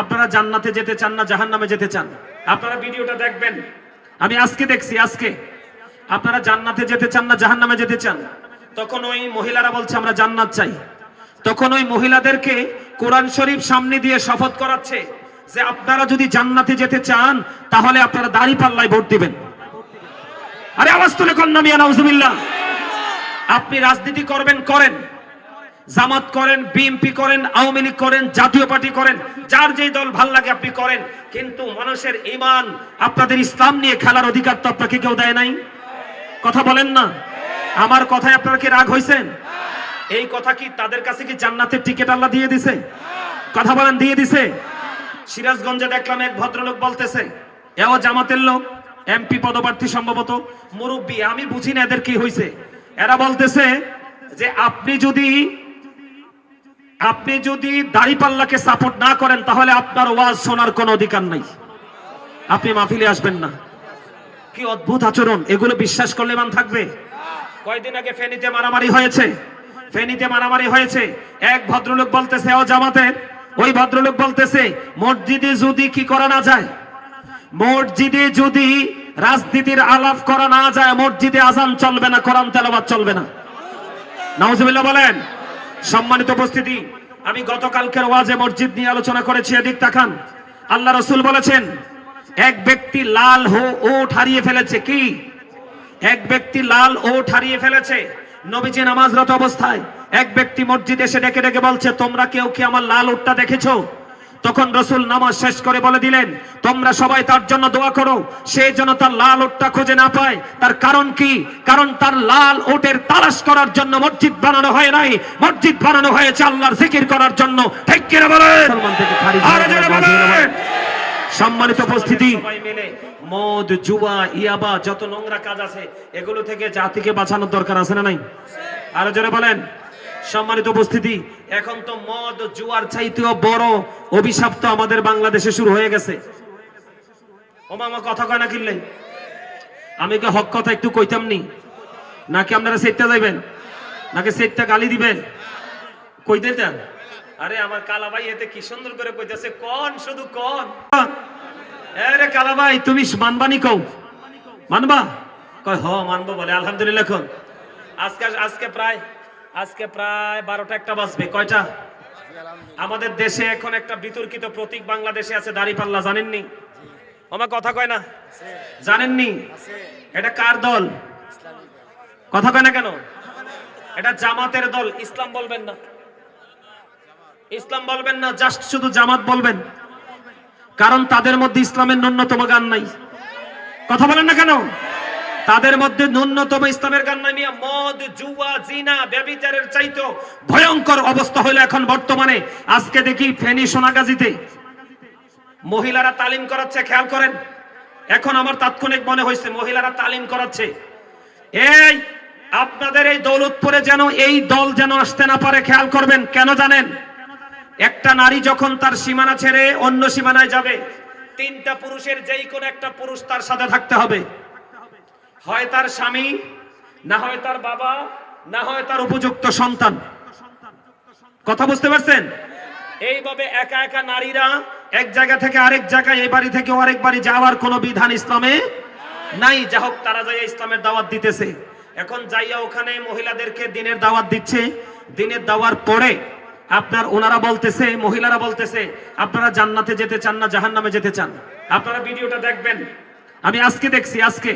আপনারা জান্নাতে যেতে চান না জাহান্নামে যেতে চান? আপনারা ভিডিওটা দেখবেন। আমি আজকে দেখছি, আজকে আপনারা জান্নাতে যেতে চান না জাহান্নামে যেতে চান? তখন ওই মহিলারা বলছে আমরা জান্নাত চাই। তখন ওই মহিলাদেরকে কোরআন শরীফ সামনে দিয়ে শপথ করাচ্ছে যে আপনারা যদি জান্নাতে যেতে চান তাহলে আপনারা দাঁড়িপাল্লায় ভোট দিবেন। আরে আওয়াজ তুলে কন্যা মিয়া নাউজুবিল্লাহ। আপনি রাজনীতি করবেন, করেন, জামাত করেন, বিএনপি করেন, আওয়ামী লীগ করেন, জাতীয় পার্টি করেন, যার যেই দল ভাল লাগে আপনি করেন, কিন্তু মানুষের ঈমান, আপনাদের ইসলাম নিয়ে খেলার অধিকার তো আপনাকে কেউ দেয় নাই। কথা বলেন না? আমার কথায় আপনারা কি রাগ হইছেন? এই কথা কি তাদের কাছে কি জান্নাতের টিকিট আল্লাহ দিয়ে দিছে? কথা বলেন, দিয়ে দিছে? সিরাজগঞ্জে দেখলাম এক ভদ্রলোক বলতেছে, এও জামাতের লোক, এমপি পদপ্রার্থী সম্ভবত, মুরব্বী, আমি বুঝি না এদের কি হইছে। এরা বলতেছে যে আপনি যদি দাড়িপাল্লাকে সাপোর্ট না করেন তাহলে আপনার ওয়াজ শোনার কোনো অধিকার নাই, আপনি মাহফিলে আসবেন না। কি অদ্ভুত আচরণ! এগুলো বিশ্বাস করলে মান থাকবে? কয়দিন আগে ফেনীতে মারামারি হয়েছে। এক ভদ্রলোক বলতেছে ও জামাতের, ওই ভদ্রলোক বলতেছে মসজিদে যদি কি করা না যায়, মসজিদে যদি রাজনীতির আলাপ করা না যায়, মসজিদে আজান চলবে না, কোরআন তেলাওয়াত চলবে না। নাউজুবিল্লাহ বলেন। সম্মানিত উপস্থিতি, আমি গতকালকের ওয়াজে মসজিদ নিয়ে আলোচনা করেছি। এদিক তাকান। আল্লাহ রাসূল বলেছেন এক ব্যক্তি লাল ওট হারিয়ে ফেলেছে। কি? এক ব্যক্তি লাল ওট হারিয়ে ফেলেছে। নবীজি নামাজরত অবস্থায় এক ব্যক্তি মসজিদে এসে ডেকে ডেকে বলছে, তোমরা কেউ কি আমার লাল ওটটা দেখেছো? তখন রাসূল নামাজ শেষ করে বলে দিলেন, তোমরা সবাই তার জন্য দোয়া করো, সে যেন তার লাল ওটটা খুঁজে না পায়। তার কারণ কি? কারণ তার লাল ওটের তালাশ করার জন্য মসজিদ বানানো হয় নাই, মসজিদ বানানো হয়েছে আল্লাহর জিকির করার জন্য। ঠিক কি না বলেন? সম্মানিত উপস্থিতি, সবাই মিলে মদ, জুয়া, ইয়াবা, যত নোংরা কাজ আছে এগুলো থেকে জাতিকে বাঁচানোর দরকার আছে না নাই? আরো জোরে বলেন। সম্মানিত উপস্থিতি, এখন তো মদ, জুয়ার চাইতেও বড় অভিশাপ তো আমাদের বাংলাদেশে শুরু হয়ে গেছে। ও মামা কথা কয় না কিনলে? আমি কি হক কথা একটু কইতাম নি? নাকি আপনারা সেটটা যাইবেন? নাকি সেটটা গালি দিবেন? কইতে দেন। আরে আমার কালা ভাই এতে কি সুন্দর করে কইতেছে, কোন শুধু কোন। আরে কালা ভাই তুমি মানবানি কও, মানবা? কয় হ মানবো বলে। আলহামদুলিল্লাহ। কোন আজকে প্রায় 12টা 1টা বাজবে। কয়টা? আমাদের দেশে এখন একটা বিতর্কিত প্রতীক বাংলাদেশে আছে, দাড়িপাল্লা। জানেননি? আমার কথা কয় না? জানেননি? এটা কার দল? কথা কয় না কেন? এটা জামাতের দল। ইসলাম বলবেন না, ইসলাম বলবেন না, জাস্ট শুধু জামাত বলবেন। কারণ তাদের মধ্যে ইসলামের ন্যূনতম গান নাই। কথা বলেন না কেন? তাদের মধ্যে ন্যূনতম ইসলামের গান নাই। মদ, জুয়া, জিনা, ব্যভিচারের চাইতে ভয়ঙ্কর অবস্থা হইলো এখন বর্তমানে। আজকে দেখি ফেনী সোনাগাজীতে মহিলারা তালিম করাচ্ছে। খেয়াল করেন, এখন আমার তাৎক্ষণিক মনে হয়েছে মহিলারা তালিম করাচ্ছে। এই আপনাদের এই দৌলতপুরে যেন এই দল যেন আসতে না পারে, খেয়াল করবেন। কেন জানেন? একটা নারী যখন তার সীমানা ছেড়ে অন্য সীমানায় যাবে, 3টা পুরুষের যেই কোন একটা পুরুষ তার সাথে থাকতে হবে। হয় তার স্বামী, না হয় তার বাবা, না হয় তার উপযুক্ত সন্তান। কথা বুঝতে পারছেন? এইভাবে একা একা নারীরা এক জায়গা থেকে আরেক জায়গায়, এই বাড়ি থেকে আরেক বাড়ি যাওয়ার কোনো বিধান ইসলামে নাই। যা হোক, তারা যাইয়া ইসলামের দাওয়াত দিতেছে। এখন যাইয়া ওখানে মহিলাদেরকে দিনের দাওয়াত দিচ্ছে। দিনের দাওয়ার পরে আপনার ওনারা বলতেছে, মহিলারা বলতেছে আপনারা জান্নাতে যেতে চান না জাহান্নামে যেতে চান? আপনারা ভিডিওটা দেখবেন। আমি আজকে দেখছি, আজকে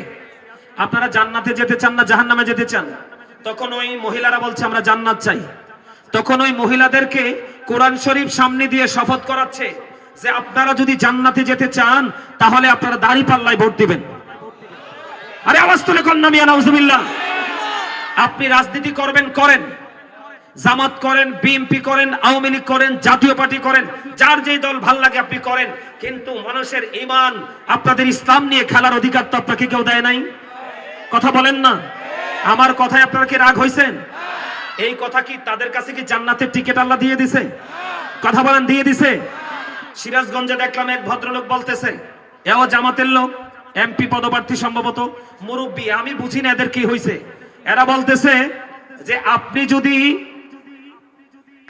আপনারা জান্নাতে যেতে চান না জাহান্নামে যেতে চান? তখন ওই মহিলারা বলছে আমরা জান্নাত চাই। তখন ওই মহিলাদেরকে কোরআন শরীফ সামনে দিয়ে শপথ করাচ্ছে যে আপনারা যদি জান্নাতে যেতে চান তাহলে আপনারা দাড়িপাল্লায় ভোট দিবেন। আরে আওয়াজ তুলে কন্যা মিয়া নাউজুবিল্লাহ। আপনি রাজনীতি করবেন, করেন, জামাত করেন, বিএনপি করেন, আওয়ামী লীগ করেন, জাতীয় পার্টি করেন, যার যেই দল ভাল লাগে আপনি করেন, কিন্তু মানুষের ঈমান, আপনাদের ইসলাম নিয়ে খেলার অধিকার তো আপনাকে কেউ দেয় নাই। কথা বলেন না? আমার কথায় আপনারা কি রাগ হইছেন? এই কথা কি তাদের কাছে কি জান্নাতের টিকিট আল্লাহ দিয়ে দিছে? কথা বলেন, দিয়ে দিছে? সিরাজগঞ্জে দেখলাম এক ভদ্রলোক বলতেছে, এও জামাতের লোক, এমপি পদপ্রার্থী সম্ভবত, মুরব্বী, আমি বুঝি না এদের কি হইছে। এরা বলতেছে যে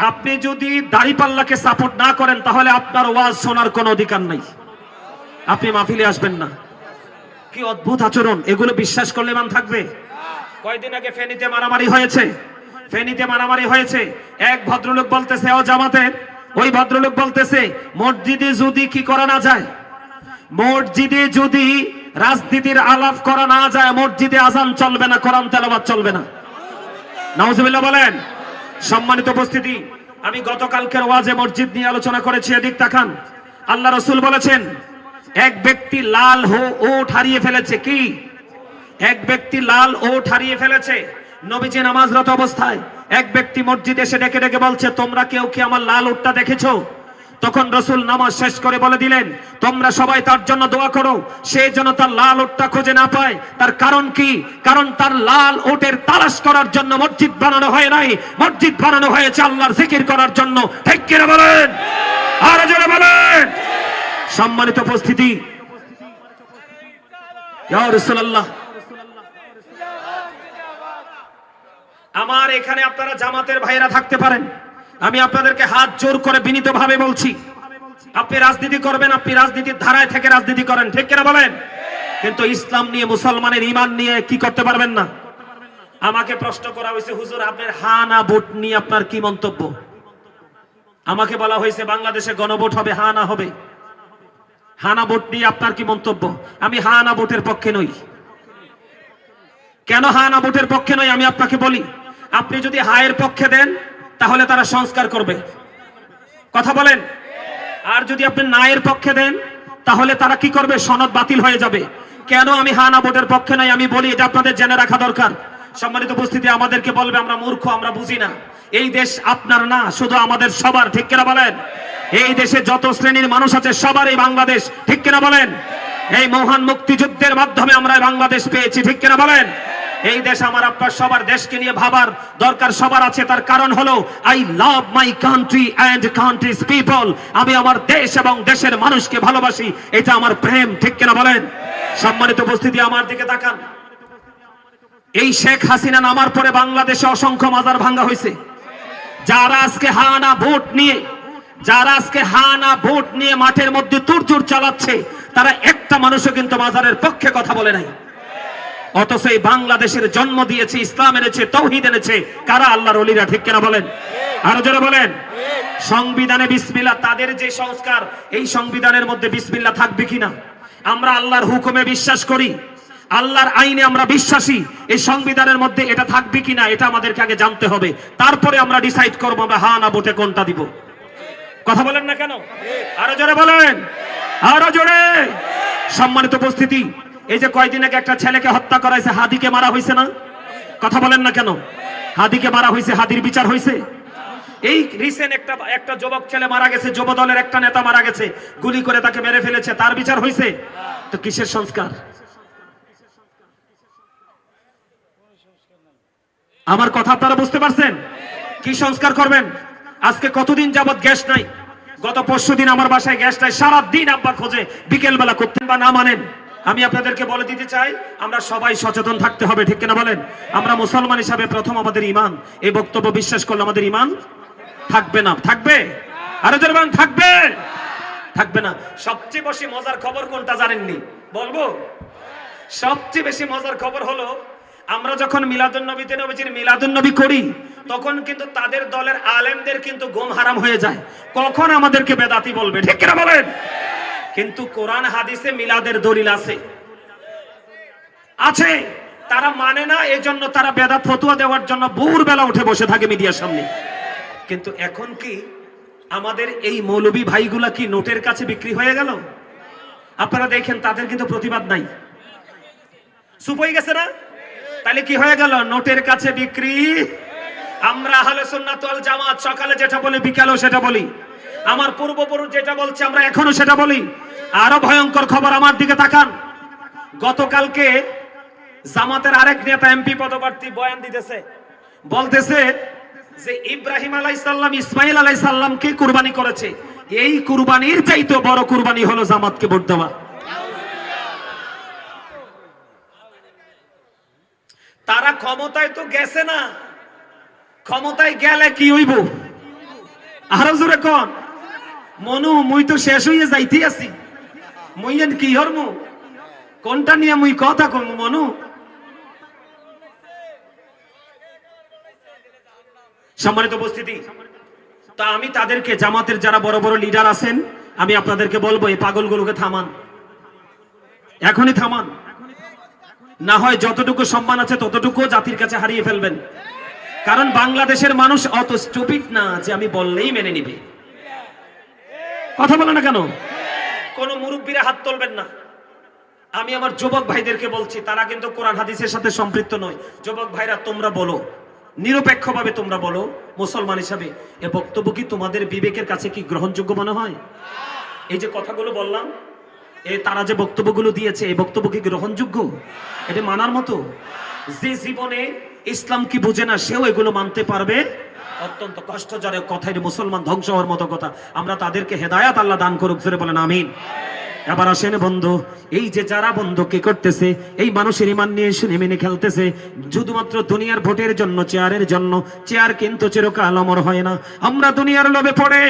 আপনি যদি দাড়িপাল্লাকে সাপোর্ট না করেন তাহলে আপনার ওয়াজ শোনার কোনো অধিকার নাই, আপনি মাহফিলে আসবেন না। কি অদ্ভুত আচরণ! এগুলো বিশ্বাস করলে ইমান থাকবে? কয়দিন আগে ফেনীতে মারামারি হয়েছে, ফেনীতে মারামারি হয়েছে। এক ভদ্রলোক বলতেছে, ও জামাতের ওই ভদ্রলোক বলতেছে, মসজিদে যদি কি করা না যায়, মসজিদে যদি রাজনীতির আলাপ করা না যায়, মসজিদে আজান চলবে না, কোরআন তেলাওয়াত চলবে না। নাউজুবিল্লাহ বলেন। সম্মানিত উপস্থিতি, আমি গতকালকের ওয়াজে মসজিদ নিয়ে আলোচনা করেছি। এদিক তাকান। আল্লাহ রাসূল বলেছেন, এক ব্যক্তি লাল ওট হারিয়ে ফেলেছে। কি? এক ব্যক্তি লাল ওট হারিয়ে ফেলেছে। নবীজি নামাজরত অবস্থায় এক ব্যক্তি মসজিদে এসে ডেকে ডেকে বলছে, তোমরা কেউ কি আমার লাল ওটটা দেখেছো? তখন রাসূল নামাজ শেষ করে বলে দিলেন, তোমরা সবাই তার জন্য দোয়া করো, সে যেন তার লাল ওটটা খুঁজে না পায়। তার কারণ কি? কারণ তার লাল ওটের তালাশ করার জন্য মসজিদ বানানো হয় নাই, মসজিদ বানানো হয়েছে আল্লাহর জিকির করার জন্য। ঠিক কিনা বলেন? আর জোরে বলেন। সম্মানিত উপস্থিতি, ইয়া রাসূলুল্লাহ, আমার এখানে আপনারা জামাতের ভাইরা থাকতে পারেন, আমি আপনাদেরকে হাত জোর করে বিনীতভাবে বলছি, আপনি রাজনীতি করবেন, আপনি রাজনীতির ধারায় থেকে রাজনীতি করেন। ঠিক কিনা বলেন? কিন্তু ইসলাম নিয়ে, মুসলমানের ঈমান নিয়ে কি করতে পারবেন না। আমাকে প্রশ্ন করা হয়েছে, হুজুর আপনার হানা ভোট নিয়ে আপনার কি মন্তব্য? আমাকে বলা হয়েছে বাংলাদেশে গণভোট হবে, হানা হবে। হানা ভোট নিয়ে আপনার কি মন্তব্য? আমি হানা ভোটের পক্ষে নই। কেন হানা ভোটের পক্ষে নই আমি আপনাকে বলি। আপনি যদি হায়ের পক্ষে দেন তাহলে তারা সংস্কার করবে, কথা বলেন। আর যদি আপনি নায়ের পক্ষে দেন তাহলে তারা কি করবে? সনদ বাতিল হয়ে যাবে। কেন আমি হানা ভোটের পক্ষে নই আমি বলি, এটা আপনাদের জেনে রাখা দরকার। সম্মানিত উপস্থিতি, আমাদেরকে বলবে আমরা মূর্খ, আমরা বুঝি না। এই দেশ আপনার না, শুধু আমাদের সবার। ঠিক কিনা বলেন? এই দেশে যত শ্রেণীর মানুষ আছে সবারই বাংলাদেশ। ঠিক কিনা বলেন? এই মহান মুক্তিযুদ্ধের মাধ্যমে আমরা বাংলাদেশ পেয়েছি। ঠিক কিনা বলেন? এই দেশ আমার আপনার সবার, দেশকে নিয়ে ভাবার দরকার সবার আছে। তার কারণ হলো I love my country and countries people. আমি আমার দেশ এবং দেশের মানুষকে ভালোবাসি, এটা আমার প্রেম। ঠিক কিনা বলেন? সম্মানিত উপস্থিতি, আমার দিকে তাকান। এই শেখ হাসিনা নামার পরে বাংলাদেশে অসংখ্য মাজার ভাঙ্গা হয়েছে। যারা আজকে হানা ভোট নিয়ে, যারা আজকে হানা ভোট নিয়ে মাঠের মধ্যে তুরজুর চালাচ্ছে, তারা একটা মানুষও কিন্তু মাজারের পক্ষে কথা বলে নাই। অথচ এই বাংলাদেশের জন্ম দিয়েছে, ইসলাম এনেছে, তাওহীদ এনেছে কারা? আল্লাহর ওলিরা। ঠিক কিনা বলেন? আরো জোরে বলেন। সংবিধানে বিসমিল্লাহ, তাদের যে সংস্কার, এই সংবিধানের মধ্যে বিসমিল্লাহ থাকবে কিনা? আমরা আল্লাহর হুকুমে বিশ্বাস করি, আল্লাহর আইনে আমরা বিশ্বাসী। এই সংবিধানের মধ্যে এটা থাকবে কিনা এটা আমাদেরকে আগে জানতে হবে, তারপরে আমরা ডিসাইড করবো আমরা হা না ভোটে কোনটা দিব। কথা বলেন না কেন? আরো জোরে বলেন, আরো জোরে। সম্মানিত উপস্থিতি, এই যে কয়দিন আগে একটা ছেলেকে হত্যা করা হয়েছে, হাদিকে মারা হয়েছে না? কথা বলেন না কেন? হাদিকে মারা হয়েছে, হাদির বিচার হয়েছে? এই রিসেন্ট একটা যুবক ছেলে মারা গেছে, যুব দলের একটা নেতা মারা গেছে, গুলি করে তাকে মেরে ফেলেছে, তার বিচার হয়েছে? তো কিসের সংস্কার? আমার কথা আপনারা বুঝতে পারছেন? কি সংস্কার করবেন? আজকে কতদিন যাবত গ্যাস নাই, গত পরশুদিন আমার বাসায় গ্যাস নাই, সারাদিন আব্বা খোঁজে, বিকেল বেলা করতেন বা না মানেন। আমি আপনাদেরকে বলে দিতে চাই, আমরা সবাই সচেতন থাকতে হবে। ঠিক কিনা বলেন? আমরা মুসলমান হিসাবে প্রথম আমাদের ঈমান, এই বক্তব্য বিশ্বাস করলে আমাদের ঈমান থাকবে না। থাকবে? আরো জোরে বলেন, থাকবে? থাকবে না। সবচেয়ে বেশি মজার খবর কোনটা জানেননি? বলবো। সবচেয়ে বেশি মজার খবর হলো, আমরা যখন মিলাদুন্নবীতে নবীজির মিলাদুন্নবী করি, তখন কিন্তু তাদের দলের আলেমদের কিন্তু ঘুম হারাম হয়ে যায়, কখন আমাদেরকে বেদাতি বলবে। ঠিক কিনা বলেন? কিন্তু কোরআন হাদিসে মিলাদের দলিল আছে, আছে, তারা মানে না, এজন্য তারা বেদাত ফতোয়া দেওয়ার জন্য ভোরবেলা উঠে বসে থাকে মিডিয়ার সামনে। কিন্তু এখন কি আমাদের এই মৌলবী ভাইগুলা কি নোটের কাছে বিক্রি হয়ে গেল? আপনারা দেখেন তাদের কিন্তু প্রতিবাদ নাই, চুপ হয়ে গেছে না? তাহলে কি হয়ে গেল? নোটের কাছে বিক্রি। আমরা আহলে সুন্নাত ওয়াল জামাত সকালে যেটা বলি বিকালেও সেটা বলি, আমার পূর্বপুরুষ যেটা বলছে আমরা এখনো সেটা বলি। আরো ভয়ঙ্কর খবর, আমার দিকে তাকান। গতকালকে জামাতের আরেক নেতা এমপি পদপ্রার্থী বয়ান দিতেছে, বলতেছে যে ইব্রাহিম আলাইহিস সালাম ইসমাইল আলাইহিস সালামকে কুরবানি করেছে, এই কুরবানির চাইতে বড় কুরবানি হলো জামাতকে ভোট দেওয়া। তারা ক্ষমতায় তো গেছে না, ক্ষমতায় গেলে কি হইব? আরো জোরে কোন মনু মুই তো শেষ হইয়া যাইতে আছি মুইয়েন কি হরমু কোনটা নিয়ে মুই কথা কমু মনু সম্মানিত উপস্থিতি তা আমি তাদেরকে জামাতের যারা বড় বড় লিডার আছেন আমি আপনাদেরকে বলবো এই পাগলগুলোকে থামান এখনই থামান না হয় যতটুকু সম্মান আছে ততটুকু জাতির কাছে হারিয়ে ফেলবেন কারণ বাংলাদেশের মানুষ অত স্টুপিড না যে আমি বললেই মেনে নিবে কথা বলে না কেন কোন মুরব্বীরা হাত তুলবেন না আমি আমার যুবক ভাইদেরকে বলছি তারা কিন্তু কোরআন হাদিসের সাথে সম্পৃক্ত নয় যুবক ভাইরা তোমরা বলো নিরপেক্ষভাবে তোমরা বলো মুসলমান হিসাবে এ বক্তব্য কি তোমাদের বিবেকের কাছে কি গ্রহণযোগ্য মনে হয় এই যে কথাগুলো বললাম এই তারা যে বক্তব্যগুলো দিয়েছে এই বক্তব্য কি গ্রহণযোগ্য এটা মানার মতো যে জীবনে ইসলাম কি বুঝে না সেও এগুলো মানতে পারবে অত্যন্ত কষ্টজনক কথা এটা মুসলমান ধ্বংস হওয়ার মতো কথা আমরা তাদেরকে হেদায়াত আল্লাহ দান করুক জোরে বলেন আমিন এবার আসেন বন্ধু এই যে যারা বন্ধু কি করতেছে এই মানুষের ইমান নিয়ে শুনে মেনে খেলতেছে শুধুমাত্র দুনিয়ার ভোটের জন্য চেয়ারের জন্য চেয়ার কিন্তু চিরকাল অমর হয় না আমরা দুনিয়ার লোভে পড়ে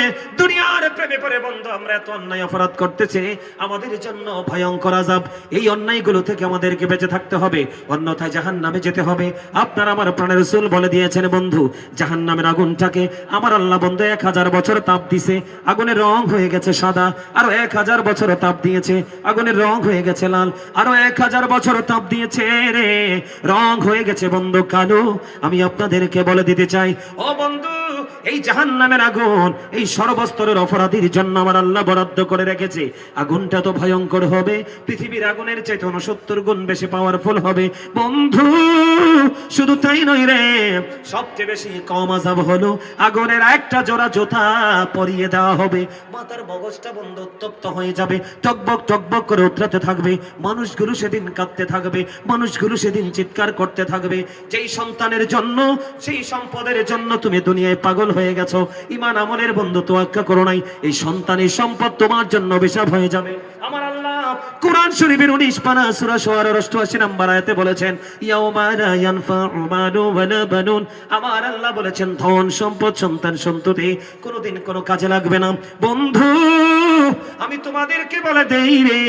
দুনিয়ার প্রেমে পড়ে বন্ধু আমরা এত অন্যায় অপরাধ করতেছি আমাদের জন্য ভয়ঙ্কর আযাব এই অন্যায়গুলো থেকে আমাদেরকে বেঁচে থাকতে হবে অন্যথায় জাহান্নামে যেতে হবে আপনার আমার প্রাণের রাসূল বলে দিয়েছেন বন্ধু জাহান্নামের আগুনটাকে আমার আল্লাহ বন্ধু 1000 বছর তাপ দিছে আগুনের রং হয়ে গেছে সাদা আর 1000 বছর তাপ দিয়েছে আগুনের রং হয়ে গেছে লাল আরো 1000 বছর তাপ দিয়েছে রে রং হয়ে গেছে বন্ধু কালো আমি আপনাদেরকে বলে দিতে চাই ও বন্ধু এই জাহান্নামের আগুন এই সর্বস্তরের অপরাধীর জন্য আমার আল্লাহ বরাদ্দ করে রেখেছে আগুনটা তো ভয়ঙ্কর হবে পৃথিবীর আগুনের চাইতে 69 গুণ বেশি পাওয়ারফুল হবে বন্ধু শুধু তাই নয় রে সবচেয়ে বেশি কম আযাব হলো আগুনের একটা জোড়া জুতা পরিয়ে দেওয়া হবে মাথার মগজটা বন্ধু উত্তপ্ত হয়ে যাবে টকবক টকবক করে উতরাতে থাকবে মানুষগুলো সেদিন কাঁদতে থাকবে মানুষগুলো সেদিন চিৎকার করতে থাকবে যেই সন্তানের জন্য সেই সম্পদের জন্য তুমি দুনিয়ায় পাগল হয়ে গেছো ঈমান আমলের বন্ধু তোয়াক্কা করো নাই এই সন্তানের সম্পদ তোমার জন্য অভিশাপ হয়ে যাবে আমার আল্লাহ কোরআন শরীফের 19 পারা সূরা শুআরার 88 নম্বর আয়াতে বলেছেন ইয়াউমা লা ইয়ানফাউ মালু ওয়ালা বানুন আমার আল্লাহ বলেছেন ধন সম্পদ সন্তান সন্ততি কোনোদিন কোনো কাজে লাগবে না বন্ধু আমি তোমাদেরকে বলে দেই রে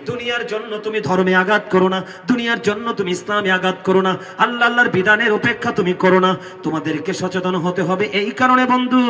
দুনিয়ার জন্য তুমি ধর্মে আঘাত করো না দুনিয়ার জন্য তুমি ইসলামে আঘাত করো না আল্লাহর বিধানের উপেক্ষা তুমি করো না তোমাদেরকে সচেতন হতে হবে এই কারণে বন্ধু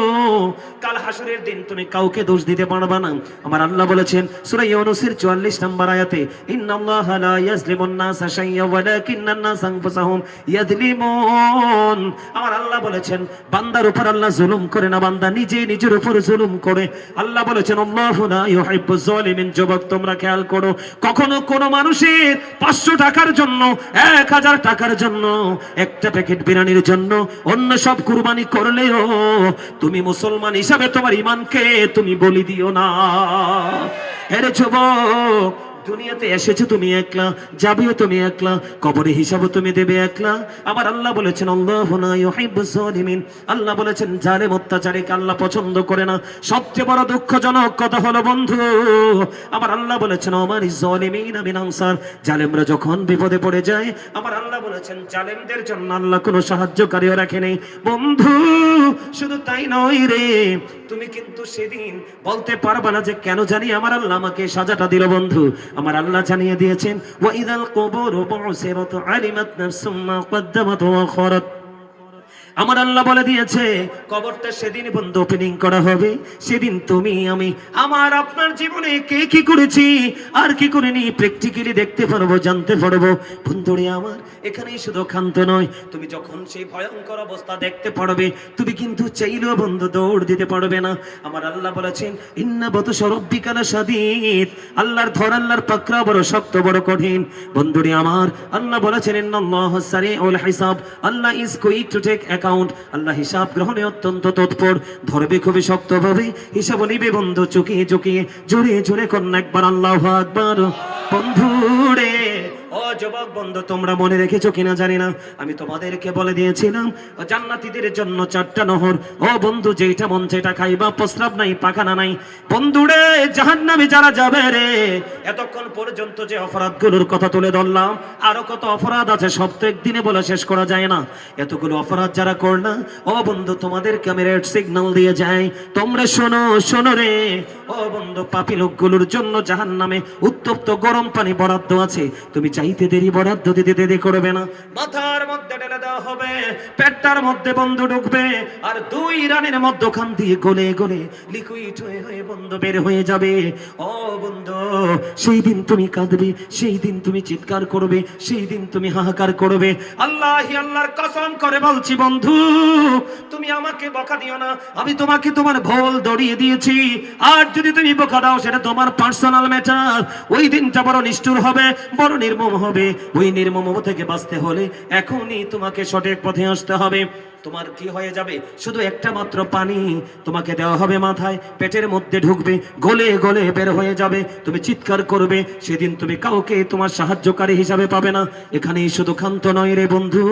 কাল হাসরের দিন তুমি কাউকে দোষ দিতে পারবে না আমার আল্লাহ বলেছেন সূরা ইউনূসের 44 নম্বর আয়াতে ইন্নাল্লাহা লা ইয়াজলিমুন নাসা শাইয়্যা ওয়ালাকিন্নান নাসা আনফুসাহুম ইয়াজলিমুন আমার আল্লাহ বলেছেন বান্দার উপর আল্লাহ জুলুম করে না বান্দা নিজে নিজের উপর জুলুম করে আল্লাহ বলেছেন আল্লাহু লা ইউহিব্বুজ জালিমিন যুবক তোমরা খেয়াল করো কখনো কোন মানুষের 500 টাকার জন্য 1000 টাকার জন্য একটা প্যাকেট বিরিয়ানির জন্য অন্য সব কুরবানি করলেও তুমি মুসলমান হিসাবে তোমার ঈমানকে তুমি বলি দিও না আরে যুবক দুনিয়াতে এসেছো তুমি একলা যাবেও তুমি একলা কবরে হিসাবও তুমি দেবে একলা আমার আল্লাহ বলেছেন আল্লাহু লা ইউহিব্বুজ জালিমিন আল্লাহ বলেছেন জালেম অত্যাচারীকে আল্লাহ পছন্দ করে না সবচেয়ে বড় দুঃখজনক কথা হলো বন্ধু আমার আল্লাহ বলেছেন আমার জালিমিনা মিন আনসার জালেমরা যখন বিপদে পড়ে যায় আমার আল্লাহ বলেছেন জালেমদের জন্য আল্লাহ কোনো সাহায্যকারীও রাখে নেই বন্ধু শুধু তাই নয় রে তুমি কিন্তু সেদিন বলতে পারবে না যে কেন জানি আমার আল্লাহ আমাকে সাজাটা দিল বন্ধু আমার আল্লাহ জানিয়ে দিয়েছেন ওয়া ইযাল কুবুরু বুসিরাত আলিমাত নাফসুম মা কদ্দামাত ওয়া আখারাত আমার আল্লাহ বলে দিয়েছে কবরটা সেদিন বন্ধু ওপেনিং করা হবে সেদিন তুমি আমি আমার আপনার জীবনে কে কি করেছি আর কি করিনি প্র্যাকটিক্যালি দেখতে পারবো জানতে পারবো বন্ধুরে আমার এখানেই শুধু ক্ষান্ত নয় তুমি যখন সেই ভয়ঙ্কর অবস্থা দেখতে পারবে তুমি কিন্তু চাইলেও বন্ধু দৌড় দিতে পারবে না আমার আল্লাহ বলেছেন ইন্না বাতশা রাব্বিকা লাশাদীদ আল্লাহর ধর আল্লাহর পাকড়া বড় শক্ত বড় কঠিন বন্ধুরে আমার আল্লাহ বলেছেন ইন্নাল্লাহু সারিউল হিসাব Allah is quick to take আল্লাহ হিসাব গ্রহণে অত্যন্ত তৎপর ধরবে খুবই শক্তভাবে হিসাব নিবে বন্ধু চুকিয়ে চুকিয়ে জোরে জোরে কন্যা একবার আল্লাহু আকবার বন্ধু রে ও যুবক বন্ধু, তোমরা মনে রেখেছো কিনা জানি না, আমি তোমাদেরকে বলে দিয়েছিলাম জান্নাতীদের জন্য 4টা নহর। ও বন্ধু, যেটা মন সেটা খাইবা, প্রস্রাব নাই, পাখানা নাই। বন্ধুরে, জাহান্নামে যারা যাবে রে, এতক্ষণ পর্যন্ত যে অপরাধগুলোর কথা তুলে ধরলাম, আরো কত অপরাধ আছে, সব তো একদিনে বলে শেষ করা যায় না। এতগুলো অপরাধ যারা করনা, ও বন্ধু তোমাদেরকে আমি রেড সিগন্যাল দিয়ে যাই, তোমরা শোনো শোনো রে। ও বন্ধু, পাপী লোকগুলোর জন্য জাহান্নামে উত্তপ্ত গরম পানি বরাদ্দ আছে, তুমি চাইতে দেরি বরাদ্দ দিতে দেরি করবে না। মাথার মধ্যে ঢেলে দেওয়া হবে, পেটটার মধ্যে বন্ধু ঢুকবে, আর 2 রানের মধ্যখান দিয়ে গলে গলে লিকুইড হয়ে হয়ে বন্ধু বের হয়ে যাবে। ও বন্ধু, সেই দিন তুমি কাঁদবে, সেই দিন তুমি চিৎকার করবে, সেই দিন তুমি হাহাকার করবে। আল্লাহি আল্লাহর কসম করে বলছি বন্ধু, তুমি আমাকে বকা দিও না, আমি তোমাকে তোমার ভুল ধরিয়ে দিয়েছি। আর যদি তুমি বকা দাও, সেটা তোমার পার্সোনাল ম্যাটার। ওই দিনটা বড় নিষ্ঠুর হবে, বড় নির্মম হবে। ওই নির্মম থেকে বাঁচতে হলে এখনই তোমাকে সঠিক পথে আসতে হবে। তোমার কি হয়ে যাবে, শুধু একটা মাত্র পানি তোমাকে দেওয়া হবে মাথায়, পেটের মধ্যে ঢুকবে, গলে গলে বের হয়ে যাবে, তুমি চিৎকার করবে। সেদিন তুমি কাউকে তোমার সাহায্যকারী হিসাবে পাবে না। এখানেই শুধু ক্ষান্ত নয় রে বন্ধু,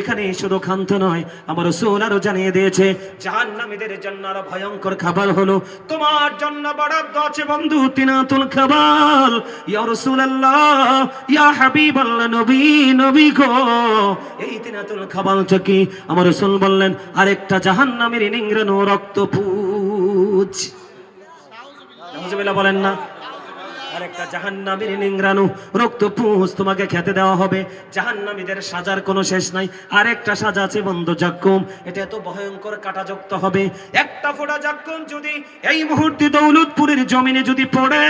এখানেই শুধু ক্ষান্ত নয়, আমার রাসূল আরো জানিয়ে দিয়েছে জাহান্নামীদের জন্য আরো ভয়ঙ্কর খাবার হলো তোমার জন্য বরাদ্দ আছে বন্ধু, তিনাতুল খাবার। ইয়া রাসূলুল্লাহ, ইয়া হাবিবাল্লাহ, নবী নবী গো, এই তিনাতুল খাবারটা কি? আমার রাসূল বললেন, আরেকটা জাহান্নামের নিংড়ানো রক্তপুঞ্জ। নাউজুবিল্লাহ বলেন না? আরেকটা জাহান্নামের নিংড়ানো রক্তপুঞ্জ তোমাকে খেতে দেওয়া হবে। জাহান্নামীদের সাজার কোনো শেষ নাই। আরেকটা সাজা আছে বন্ধু, জাক্কুম। এটা এত ভয়ঙ্কর কাঁটাযুক্ত হবে, একটা ফোঁটা জাক্কুম যদি এই মুহূর্তে দৌলতপুরের জমিনে যদি পড়ে,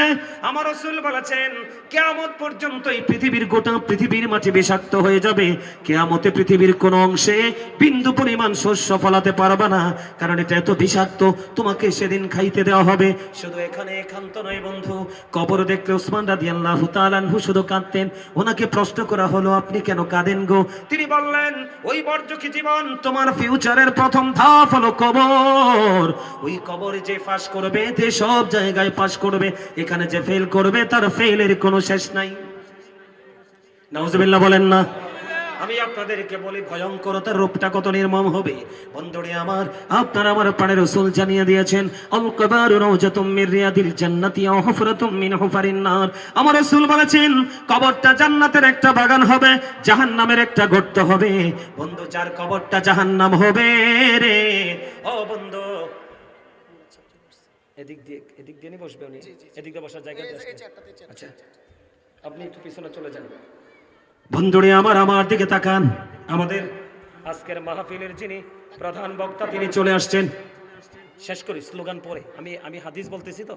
আমার রাসূল বলেছেন কিয়ামত পর্যন্ত এই পৃথিবীর গোটা পৃথিবীর মাটি বিষাক্ত হয়ে যাবে। কিয়ামতে পৃথিবীর কোন অংশে বিন্দু পরিমাণ শস্য ফলাতে পারবে না, কারণ এটা এত বিষাক্ত, তোমাকে সেদিন খাইতে দেওয়া হবে। শুধু এখানে একান্ত নয় বন্ধু, কবর দেখতে ওসমান রাদিয়াল্লাহু তাআলা আনহু শুধু কাঁদতেন। ওনাকে প্রশ্ন করা হলো, আপনি কেন কাঁদেন গো? তিনি বললেন, ওই বর্জকি জীবন, তোমার ফিউচারের প্রথম ধাপ হলো কবর। ওই কবরে যে পাস করবে, যে সব জায়গায় পাস করবে, এখানে যে ফেল করবে, তার ফেলের কোনো শেষ নাই। নাউজুবিল্লাহ বলেন না? আমি আপনাদেরকে বলি ভয়ঙ্করতার রূপটা কত নির্মম হবে। বন্ধুরে আমার, আপনার আমার প্রাণের রাসূল জানিয়ে দিয়েছেন, আল কবরু রাউজাতুম মির রিয়াদিল জান্নাতি ওয়া হুফরাতুম মিন হুফারিন নার। আমার রাসূল বলেছেন, কবরটা জান্নাতের একটা বাগান হবে, জাহান্নামের একটা গর্ত হবে। বন্ধু, যার কবরটা জাহান্নাম হবে রে, ও বন্ধু, এদিক দিয়ে নি বসবে উনি, এদিক দিয়ে বসার জায়গা আছে। আচ্ছা, আপনি একটু পিছনে চলে যান। বন্ধুরে আমার, আমার দিকে তাকান। আমাদের আজকের মাহফিলের যিনি প্রধান বক্তা, তিনি চলে আসছেন। শেষ করি স্লোগান পরে, আমি হাদিস বলতেছি তো,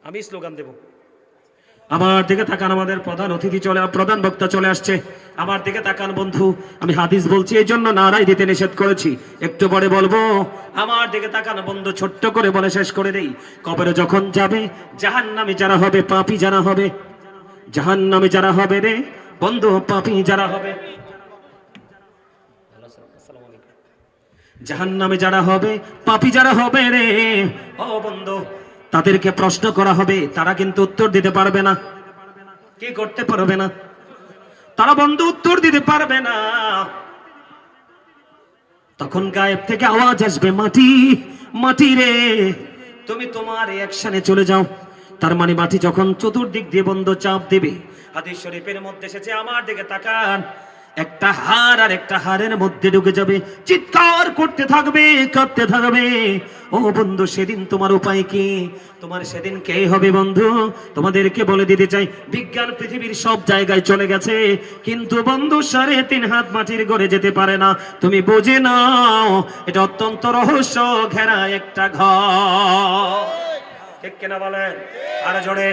আমি স্লোগান দেব। আমার দিকে তাকান, আমাদের প্রধান অতিথি প্রধান বক্তা চলে আসছে। আমার দিকে তাকান বন্ধু, আমি হাদিস বলছি এই জন্য নারাই দিতে নিষেধ করেছি, একটু পরে বলবো। আমার দিকে তাকান বন্ধু, ছোট্ট করে বলে শেষ করে দেই। কবরে যখন যাবে, জাহান্নামী যারা হবে, পাপী যারা হবে, জাহান্নামী যারা হবে রে বন্ধু, পাপী যারা হবে, জাহান্নামে যারা হবে, পাপী যারা হবে রে, ও বন্ধু, তাদেরকে প্রশ্ন করা হবে। তারা কিন্তু উত্তর দিতে পারবে না। কি করতে পারবে না? তারা বন্ধু উত্তর দিতে পারবে না। তখন গায়েব থেকে আওয়াজ আসবে, মাটি মাটি রে, তুমি তোমার অ্যাকশনে চলে যাও। তার মানে মাটি যখন চতুর্দিক দিয়ে বন্ধু চাপ দেবে, হাদিস শরীফের মধ্যে এসেছে, আমার দিকে তাকান, একটা হাড় আর একটা হাড়ের মধ্যে ঢুকে যাবে, চিৎকার করতে থাকবে, কাঁদতে থাকবে। ও বন্ধু, সেদিন তোমার উপায় কি? তোমার সেদিন কে হবে বন্ধু? তোমাদেরকে বলে দিতে চাই, বিজ্ঞান পৃথিবীর সব জায়গায় চলে গেছে, কিন্তু বন্ধু 3.5 হাত মাটির ঘরে যেতে পারে না। তুমি বুঝে নাও, এটা অত্যন্ত রহস্য ঘেরা একটা ঘর। ঠিক কিনা বলেন? আরে জোরে।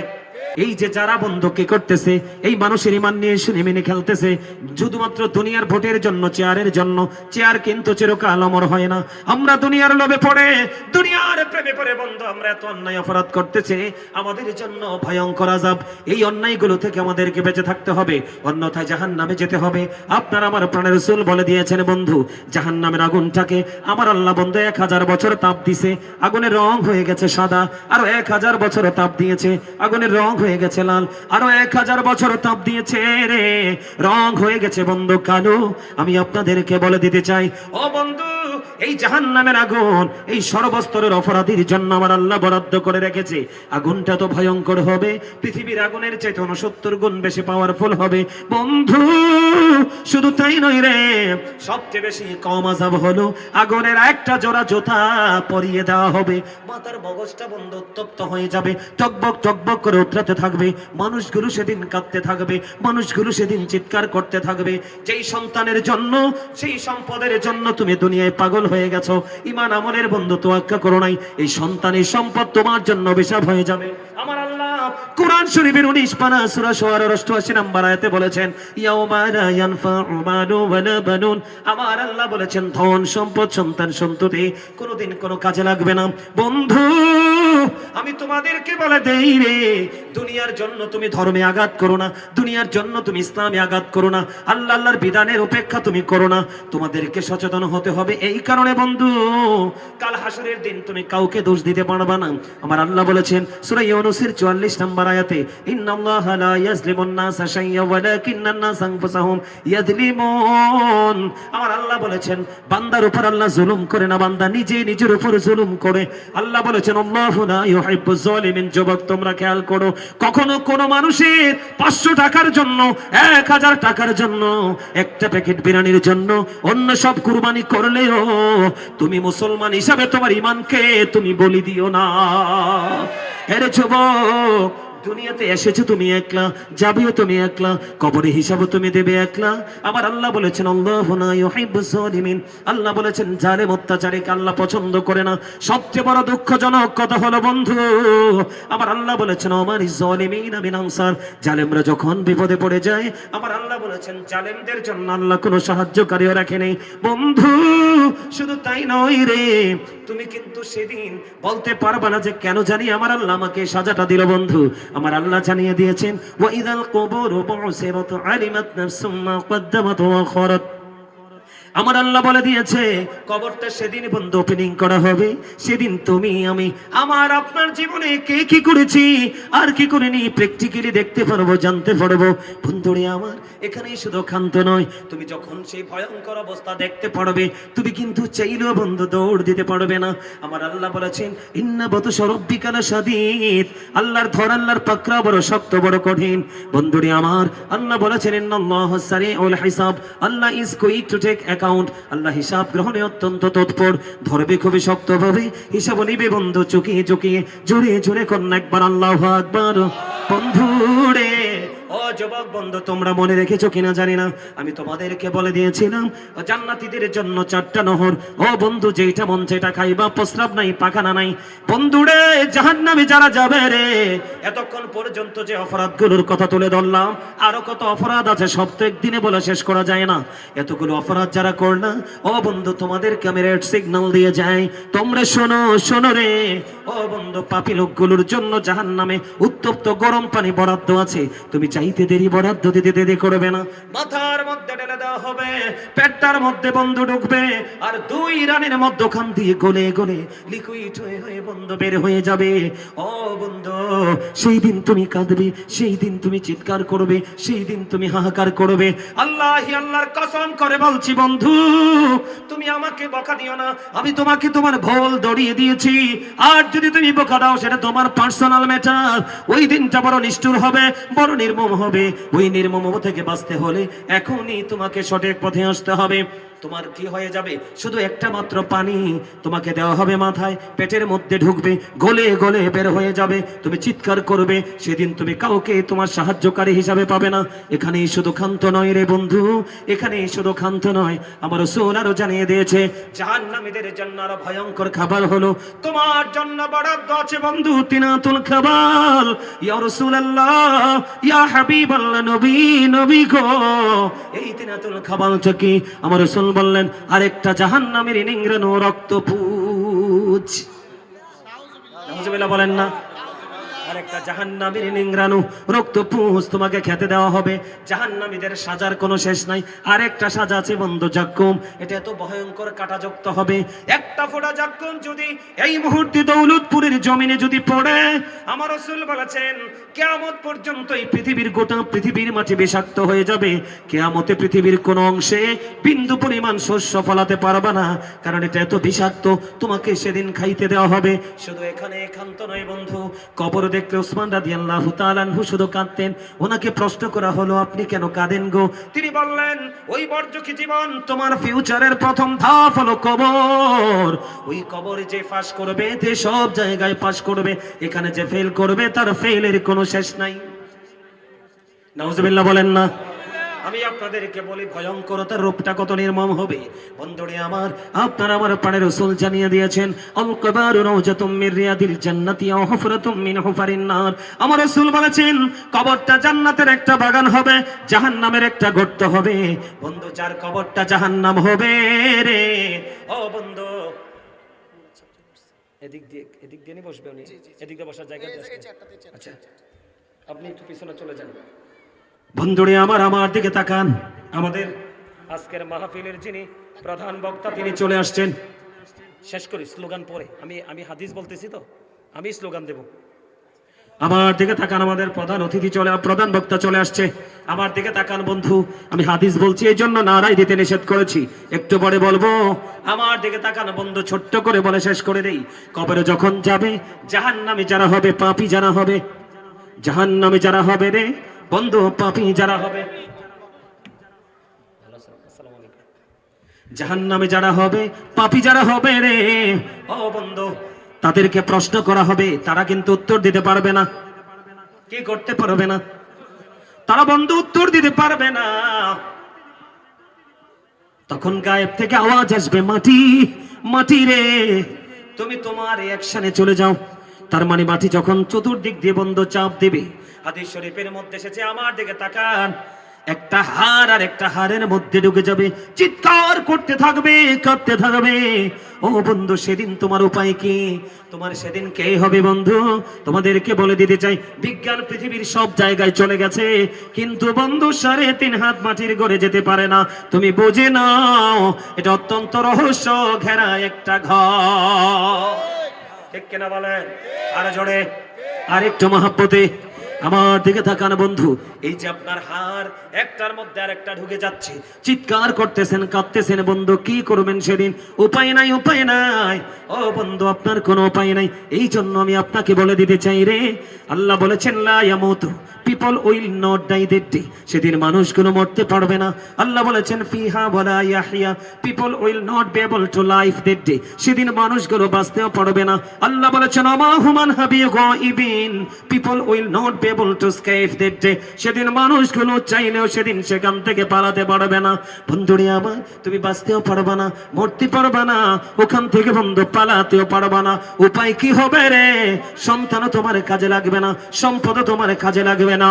এই যে যারা বন্ধু কি করতেছে, এই মানুষের ঈমান নিয়ে শুনে মেনে খেলতেছে শুধুমাত্র দুনিয়ার ভোটের জন্য, চেয়ারের জন্য। চেয়ার কিন্তু চিরকাল অমর হয় না। আমরা দুনিয়ার লোভে পড়ে, দুনিয়ার প্রেমে পড়ে বন্ধু আমরা এত অন্যায় অপরাধ করতেছে, আমাদের জন্য ভয়ঙ্কর আযাব। এই অন্যায়গুলো থেকে আমাদেরকে বেঁচে থাকতে হবে, অন্যথায় জাহান্নামে যেতে হবে। আপনার আমার প্রাণের রাসূল বলে দিয়েছেন বন্ধু, জাহান্নামের আগুনটাকে আমার আল্লাহ বন্ধু 1000 বছর তাপ দিছে, আগুনের রং হয়ে গেছে সাদা। আর 1000 বছর তাপ দিয়েছে, আগুনের রং হয়ে গেছে লাল, আরো 1000 বছর তাপ দিয়েছে রে, রং হয়ে গেছে বন্ধু কালো। আমি আপনাদেরকে বলে দিতে চাই ও বন্ধু, এই জাহান্নামের আগুন এই সর্বস্তরের অপরাধীর জন্য আমার আল্লাহ বরাদ্দ করে রেখেছে। আগুনটা তো ভয়ঙ্কর হবে, পৃথিবীর আগুনের চাইতে 69 গুণ বেশি পাওয়ারফুল হবে বন্ধু। শুধু তাই নয় রে, সবচেয়ে বেশি কম আযাব হলো আগুনের একটা জোড়া জুতা পরিয়ে দেওয়া হবে, মাথার মগজটা বন্ধু উত্তপ্ত হয়ে যাবে, টকবক টকবক করে উতরাতে থাকবে। মানুষগুলো সেদিন কাঁদতে থাকবে, মানুষগুলো সেদিন চিৎকার করতে থাকবে। যেই সন্তানের জন্য, সেই সম্পদের জন্য তুমি দুনিয়ায় পাগল হয়ে গেছো, ঈমান আমলের বন্ধু তোয়াক্কা করো নাই, এই সন্তানের সম্পদ তোমার জন্য অভিশাপ হয়ে যাবে। আমার আল্লাহ কুরআন শরীফের 19 পারা সূরা শুআরার 88 নম্বর আয়াতে বলেছেন, ইয়াউমা লা ইয়ানফাউ মালু ওয়ালা বানুন। আমার আল্লাহ বলেছেন ধন সম্পদ সন্তান সন্ততি কোনোদিন কোনো কাজে লাগবে না। বন্ধু আমি তোমাদেরকে বলে দেই রে, দুনিয়ার জন্য তুমি ধর্মে আঘাত করো না, দুনিয়ার জন্য তুমি ইসলামে আঘাত করো না, আল্লাহর বিধানের উপেক্ষা তুমি করো না। তোমাদেরকে সচেতন হতে হবে। এই কারণে বন্ধু কাল হাসরের দিন তুমি কাউকে দোষ দিতে পারবে না। আমার আল্লাহ বলেছেন সূরা ইউনূসের 44 নম্বর আয়াতে, ইন্নাল্লাহা লা ইয়াজলিমুন নাসা শাইয়্যা ওয়ালাকিন্নান নাসা আনফুসাহুম ইয়াজলিমুন। আমার আল্লাহ বলেছেন বান্দার উপর আল্লাহ জুলুম করে না, বান্দা নিজে নিজের উপর জুলুম করে। আল্লাহ বলেছেন আল্লাহু লা ইউহিব্বুজ জালিমিন। যুবক তোমরা খেয়াল করো, কখনো কোনো মানুষের 500 টাকার জন্য, 1000 টাকার জন্য, একটা প্যাকেট বিরিয়ানির জন্য অন্য সব কুরবানি করলেও তুমি মুসলমান হিসাবে তোমার ঈমানকে তুমি বলি দিও না। আরে যুবক, দুনিয়াতে এসেছো তুমি একলা, যাবেও তুমি একলা, কবরে হিসাবও তুমি দেবে একলা। আমার আল্লাহ বলেছেন আল্লাহু লা ইউহিব্বুজ জালিমিন। আল্লাহ বলেছেন জালেম অত্যাচারীকে আল্লাহ পছন্দ করে না। সবচেয়ে বড় দুঃখজনক কথা হলো বন্ধু, আমার আল্লাহ বলেছেন ওমারিজ জালিমিনা মিন আনসার। জালেমরা যখন বিপদে পড়ে যায়, আমার আল্লাহ বলেছেন জালেমদের জন্য আল্লাহ কোনো সাহায্যকারীও রাখে নেই। বন্ধু শুধু তাই নয় রে, তুমি কিন্তু সেদিন বলতে পারবে না যে কেন জানি আমার আল্লাহ আমাকে সাজাটা দিল। বন্ধু আমার আল্লাহ জানিয়ে দিয়েছেন ওয়া ইযাল কুবুরু বুসিরাত আলিমাত নাফসুম মা কদ্দামাত ওয়া আখারাত। আমার আল্লাহ বলে দিয়েছে কবরটা সেদিন বন্ধু ওপেনিং করা হবে। সেদিন তুমি আমি আমার আপনার জীবনে কে কি করেছি আর কি করিনি প্র্যাকটিক্যালি দেখতে পারবো, জানতে পারবো। বন্ধুরে আমার, এখানেই শুধু ক্ষান্ত নয়, তুমি যখন সেই ভয়ঙ্কর অবস্থা দেখতে পারবে, তুমি কিন্তু চাইলেও বন্ধু দৌড় দিতে পারবে না। আমার আল্লাহ বলেছেন ইন্না বাতশা রাব্বিকা লাশাদীদ। আল্লাহর ধর, আল্লাহর পাকড়া বড় শক্ত, বড় কঠিন। বন্ধুরে আমার, আল্লাহ বলেছেন ইন্নাল্লাহা সারিউল হিসাব। Allah is quick to take account. Allah হিসাব গ্রহণে অত্যন্ত তৎপর, ধরবে খুবই শক্তভাবে, হিসাব নিবে বন্ধু চুকিয়ে চুকিয়ে। জোরে জোরে কন্যা একবার আল্লাহু আকবার। বন্ধুরে ও যুবক বন্ধু, তোমরা মনে রেখেছো কিনা জানি না, আমি তোমাদেরকে বলে দিয়েছিলাম জান্নাতীদের জন্য 4টা নহর। ও বন্ধু, যেটা মন সেটা খাইবা, প্রস্রাব নাই, পাখানা নাই। বন্ধুরে জাহান্নামে যারা যাবে রে, এতক্ষণ পর্যন্ত যে অপরাধগুলোর কথা তুলে ধরলাম, আরো কত অপরাধ আছে, সব তো একদিনে বলে শেষ করা যায় না। এতগুলো অপরাধ যারা করলা, ও বন্ধু তোমাদেরকে আমি রেড সিগন্যাল দিয়ে যাই, তোমরা শোনো শোনো রে। ও বন্ধু, পাপী লোকগুলোর জন্য জাহান্নামে উত্তপ্ত গরম পানি বরাদ্দ আছে। তুমি চাইতে দেরি, বরাদ্দ দিতে দেরি করবে না। মাথার মধ্যে ঢেলে দেওয়া হবে, পেটটার মধ্যে বন্ধু ঢুকবে, আর 2 রানের মধ্যখান দিয়ে গলে গলে লিকুইড হয়ে হয়ে বন্ধু বের হয়ে যাবে। ও বন্ধু, সেই দিন তুমি কাঁদবে, সেই দিন তুমি চিৎকার করবে, সেই দিন তুমি হাহাকার করবে। আল্লাহর কসম করে বলছি বন্ধু, তুমি আমাকে বকা দিও না, আমি তোমাকে তোমার ভুল ধরিয়ে দিয়েছি। আর যদি তুমি বকা দাও, সেটা তোমার পার্সোনাল ম্যাটার। ওই দিনটা বড় নিষ্ঠুর হবে, বড় নির্মম হবে। ওই নির্মম থেকে বাঁচতে হলে এখনই তোমাকে সঠিক পথে আসতে হবে। তোমার কি হয়ে যাবে, শুধু একটা মাত্র পানি তোমাকে দেওয়া হবে মাথায়, পেটের মধ্যে ঢুকবে, গলে গলে বের হয়ে যাবে। তুমি চিৎকার করবে, সেদিন তুমি কাউকে তোমার সাহায্যকারী হিসাবে পাবে না। এখানেই শুধু ক্ষান্ত নয় রে বন্ধু, এখানেই শুধু ক্ষান্ত নয়, আমার রাসূল আরো জানিয়ে দিয়েছে জাহান্নামীদের জন্য আরো ভয়ঙ্কর খাবার হলো তোমার জন্য বরাদ্দ আছে বন্ধু, তিনাতুল খাবার। ইয়া রাসূলুল্লাহ, ইয়া হাবিবাল্লাহ, নবী নবী গো, এই তিনাতুল খাবারটা কি? আমার রাসূল বললেন আরেকটা জাহান্নামের নিংড়ানো রক্তপুঁজ। নাউজুবিল্লাহ বলেন না? আরেকটা জাহান্নামের নিংড়ানো রক্তপুঁজ তোমাকে খেতে দেওয়া হবে। জাহান্নামীদের সাজার কোনো শেষ নাই। আরেকটা সাজা আছে বন্ধু, জাক্কুম। এটা এত ভয়ঙ্কর কাঁটাযুক্ত হবে, একটা ফোঁটা জাক্কুম যদি এই মুহূর্তে দৌলতপুরের জমিনে যদি পড়ে, আমার রাসূল বলেছেন কিয়ামত পর্যন্ত এই পৃথিবীর গোটা পৃথিবীর মাটি বিষাক্ত হয়ে যাবে। কিয়ামতে পৃথিবীর কোন অংশে বিন্দু পরিমাণ শস্য ফলাতে পারবে না, কারণ এটা এত বিষাক্ত, তোমাকে সেদিন খাইতে দেওয়া হবে। শুধু এখানে একান্ত নয় বন্ধু, কবর দেখলে ওসমান রাদিয়াল্লাহু তাআলা আনহু শুধু কাঁদতেন। ওনাকে প্রশ্ন করা হলো, আপনি কেন কাঁদেন গো? তিনি বললেন, ওই বর্জকি জীবন, তোমার ফিউচারের প্রথম ধাপ হলো কবর। ওই কবর যে পাস করবে তে সব জায়গায় পাস করবে, এখানে যে ফেল করবে তার ফেলের কোনো শেষ নাই। নাউজুবিল্লাহ বলেন না? আমি আপনাদেরকে বলি ভয়ঙ্করতার রূপটা কত নির্মম হবে। বন্ধুরে আমার, আপনারা আমার প্রাণের রাসূল জানিয়ে দিয়েছেন, আল কবরু রাউজাতুম মির রিয়াদিল জান্নাতি ওয়া হুফরাতুম মিন হুফারিন নার। আমার রাসূল বলেছেন, কবরটা জান্নাতের একটা বাগান হবে, জাহান্নামের একটা গর্ত হবে। বন্ধু, যার কবরটা জাহান্নাম হবে রে, ও বন্ধু, এদিক দিয়ে নি বসবে উনি, এদিক দিয়ে বসার জায়গা আছে। আচ্ছা, আপনি একটু পিছনে চলে যান। বন্ধুরে আমার দিকে তাকান। আমাদের আজকের মাহফিলের যিনি প্রধান বক্তা তিনি চলে আসছেন। শেষ করি স্লোগান পরে, আমি হাদিস বলতেছি তো, আমি স্লোগান দেব। আমার দিকে তাকান, আমাদের প্রধান বক্তা চলে আসছে। আমার দিকে তাকান বন্ধু, আমি হাদিস বলছি এই জন্য নারাই দিতে নিষেধ করেছি, একটু পরে বলবো। আমার দিকে তাকান বন্ধু, ছোট্ট করে বলে শেষ করে দেই। কবরে যখন যাবে, জাহান্নামে যারা হবে, পাপী যারা হবে, জাহান্নামে যারা হবে রে বন্ধু, পাপী যারা হবে, জাহান্নামে যারা হবে, পাপী যারা হবে রে, ও বন্ধু, তাদেরকে প্রশ্ন করা হবে। তারা কিন্তু উত্তর দিতে পারবে না। কি করতে পারবে না? তারা বন্ধু উত্তর দিতে পারবে না। তখন গায়েব থেকে আওয়াজ আসবে, মাটি, মাটি রে, তুমি তোমার অ্যাকশনে চলে যাও। তার মানে মাটি যখন চতুর্দিক দিয়ে বন্ধ চাপ দেবে, হাদিস শরীফের মধ্যে এসেছে, আমার দিকে তাকান, একটা হাড় আর একটা হাড়ের মধ্যে ঢুকে যাবে, চিৎকার করতে থাকবে, কাঁদতে থাকবে। ও বন্ধু, সেদিন তোমার উপায় কি? তোমার সেদিন কে হবে বন্ধু? তোমাদেরকে বলে দিতে চাই, বিজ্ঞান পৃথিবীর সব জায়গায় চলে গেছে, কিন্তু বন্ধু 3.5 হাত মাটির ঘরে যেতে পারে না। তুমি বুঝে নাও, এটা অত্যন্ত রহস্য ঘেরা একটা ঘর। ঠিক কিনা বলেন? আরে জোরে, আরেকটু মহব্বতে আমার দিকে তাকান বন্ধু। এই যে আপনার হাড় একটার মধ্যে আরেকটা ঢুকে যাচ্ছে, চিৎকার করতেছেন, কাঁদতেছেন বন্ধু, কি করবেন সেদিন? উপায় নাই, উপায় নাই। ও বন্ধু, আপনার কোনো উপায় নাই। এই জন্য আমি আপনাকে বলে দিতে চাই রে, আল্লাহ বলেছেন, লা ইয়ামুতু, people will not die that day, সেদিন মানুষগুলো মরতে পারবে না। আল্লাহ বলেছেন, ফিহা ওয়ালা ইয়াহইয়া, people will not be able to life that day, সেদিন মানুষগুলো বাঁচতেও পারবে না। আল্লাহ বলেছেন, আমা হুমান হাবি গাইবিন, people will not be able to escape that day, সেদিন মানুষগুলো চাইলেও সেদিন সেখান থেকে পালাতে পারবে না। বন্ধুরে আমার, তুমি বাঁচতেও পারবে না, মরতে পারবে না, ওখান থেকে বন্ধু পালাতেও পারবে না। উপায় কি হবে রে? সন্তানও তোমার কাজে লাগবে না, সম্পদও তোমার কাজে লাগবে না।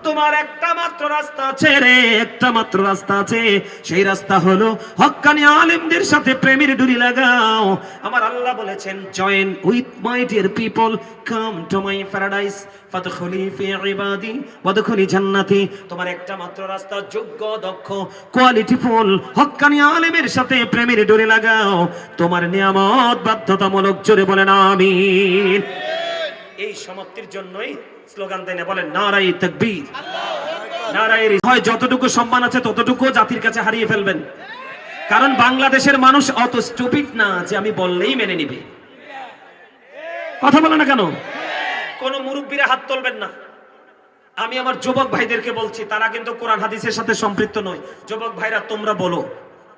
তোমার একটা মাত্র রাস্তা আছে রে, একটা মাত্র রাস্তা আছে। সেই রাস্তা হলো হক্কানি আলেমদের সাথে প্রেমের ডুরি লাগাও। আমার আল্লাহ বলেছেন, join with my dear people, come to my paradise, ফাদখুলি ফি ইবাদি ওয়াদখুলি জান্নাতি। তোমার একটা মাত্র রাস্তা, যোগ্য, দক্ষ, কোয়ালিটিফুল হক্কানি আলেমের সাথে প্রেমের ডুরি লাগাও। তোমার নিয়ামত বাধ্যতামূলক, জোরে বলেন আমিন। এই সমাপ্তির জন্যই স্লোগান দেন, বলেন নারায়ে তাকবীর, নারায়ে রিসালাত। যতটুকু সম্মান আছে ততটুকু জাতির কাছে হারিয়ে ফেলবেন, কারণ বাংলাদেশের মানুষ অত স্টুপিড না যে আমি বললেই মেনে নিবে। কথা বলে না কেন? কোন মুরব্বীরা হাত তুলবেন না। আমি আমার যুবক ভাইদেরকে বলছি, তারা কিন্তু কোরআন হাদিসের সাথে সম্পৃক্ত নয়। যুবক ভাইরা, তোমরা বলো,